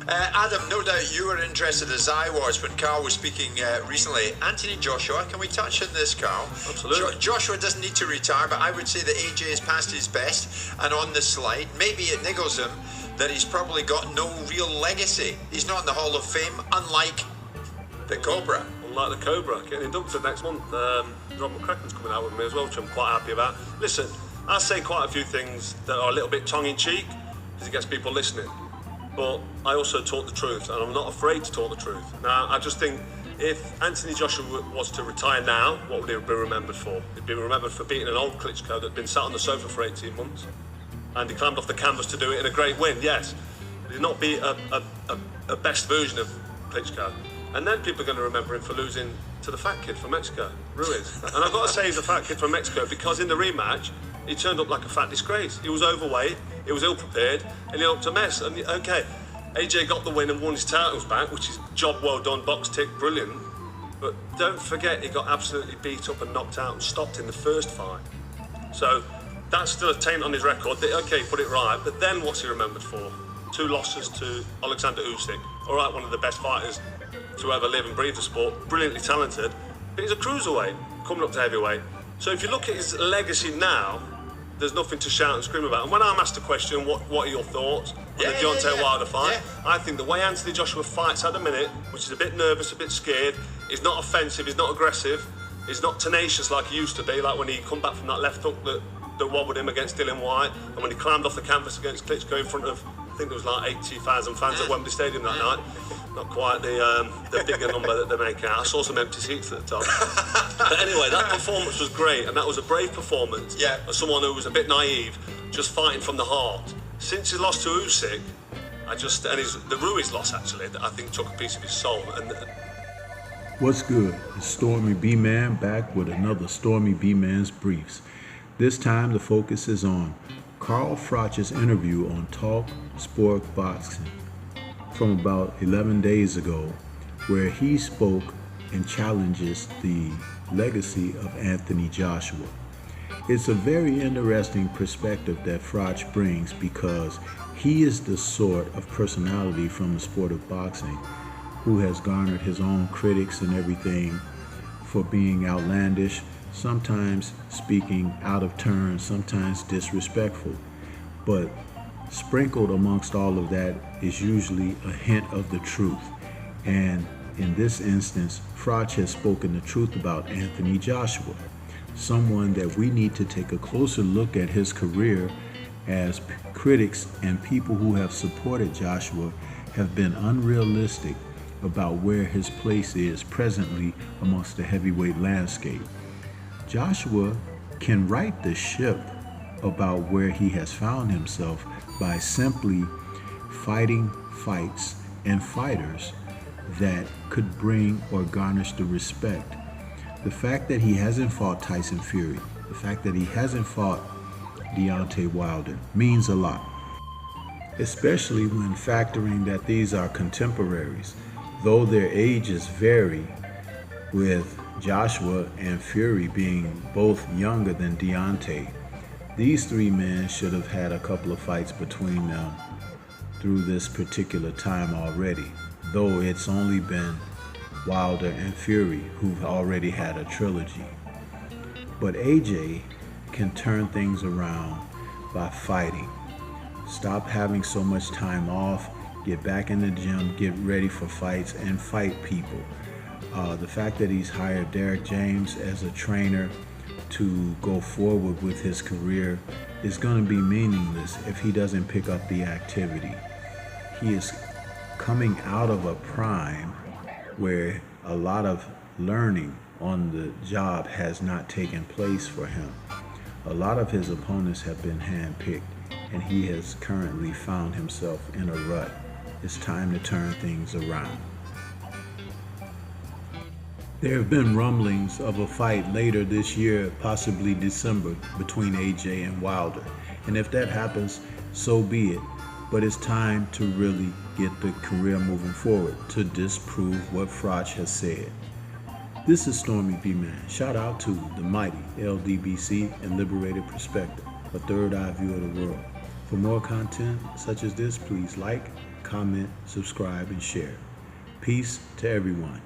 Adam, no doubt you were interested as I was when Carl was speaking recently. Anthony Joshua, can we touch on this, Carl? Absolutely. Joshua doesn't need to retire, but I would say that AJ has passed his best, and on the slide, maybe it niggles him that he's probably got no real legacy. He's not in the Hall of Fame, unlike the Cobra. Unlike the Cobra, getting inducted next month. Rob McCracken's coming out with me as well, which I'm quite happy about. Listen, I say quite a few things that are a little bit tongue-in-cheek, because it gets people listening. But I also talk the truth, and I'm not afraid to talk the truth. Now, I just think if Anthony Joshua was to retire now, what would he be remembered for? He'd be remembered for beating an old Klitschko that'd been sat on the sofa for 18 months. And he climbed off the canvas to do it in a great win, yes. But he'd not be a best version of Klitschko. And then people are going to remember him for losing to the fat kid from Mexico, Ruiz. And I've got to say he's a fat kid from Mexico because in the rematch, he turned up like a fat disgrace. He was overweight, he was ill-prepared, and he looked a mess. And okay, AJ got the win and won his titles back, which is job well done, box tick, brilliant. But don't forget, he got absolutely beat up and knocked out and stopped in the first fight. So that's still a taint on his record. Okay, put it right, but then what's he remembered for? 2 losses to Alexander Usyk. All right, one of the best fighters to ever live and breathe the sport, brilliantly talented, but he's a cruiserweight, coming up to heavyweight. So if you look at his legacy now, there's nothing to shout and scream about. And when I'm asked a question, what are your thoughts on the Deontay Wilder fight? Yeah. I think the way Anthony Joshua fights at the minute, which is a bit nervous, a bit scared, he's not offensive, he's not aggressive, he's not tenacious like he used to be, like when he come back from that left hook that wobbled him against Dillian Whyte, and when he climbed off the canvas against Klitschko in front of, I think there was like 80,000 fans at Wembley Stadium that night. Not quite the bigger number that they make out. I saw some empty seats at the top. But anyway, that performance was great, and that was a brave performance. Yeah. As someone who was a bit naive, just fighting from the heart. Since he lost to Usyk, the Ruiz loss actually, I think took a piece of his soul. And what's good? It's Stormy B-Man back with another Stormy B-Man's Briefs. This time the focus is on Carl Frotch's interview on Talk Sport Boxing from about 11 days ago, where he spoke and challenges the legacy of Anthony Joshua. It's a very interesting perspective that Frotch brings because he is the sort of personality from the sport of boxing who has garnered his own critics and everything for being outlandish, sometimes speaking out of turn, sometimes disrespectful. But sprinkled amongst all of that is usually a hint of the truth. And in this instance, Frotch has spoken the truth about Anthony Joshua, someone that we need to take a closer look at his career, as critics and people who have supported Joshua have been unrealistic about where his place is presently amongst the heavyweight landscape. Joshua can right the ship about where he has found himself by simply fighting fights and fighters that could bring or garnish the respect. The fact that he hasn't fought Tyson Fury, the fact that he hasn't fought Deontay Wilder means a lot, especially when factoring that these are contemporaries. Though their ages vary, with Joshua and Fury being both younger than Deontay, these 3 men should have had a couple of fights between them through this particular time already, though it's only been Wilder and Fury who've already had a trilogy. But AJ can turn things around by fighting. Stop having so much time off, get back in the gym, get ready for fights, and fight people. The fact that he's hired Derek James as a trainer to go forward with his career is going to be meaningless if he doesn't pick up the activity. He is coming out of a prime where a lot of learning on the job has not taken place for him. A lot of his opponents have been handpicked, and he has currently found himself in a rut. It's time to turn things around. There have been rumblings of a fight later this year, possibly December, between AJ and Wilder. And if that happens, so be it. But it's time to really get the career moving forward to disprove what Frotch has said. This is Stormy B-Man. Shout out to the mighty LDBC and Liberated Perspective, a third eye view of the world. For more content such as this, please like, comment, subscribe, and share. Peace to everyone.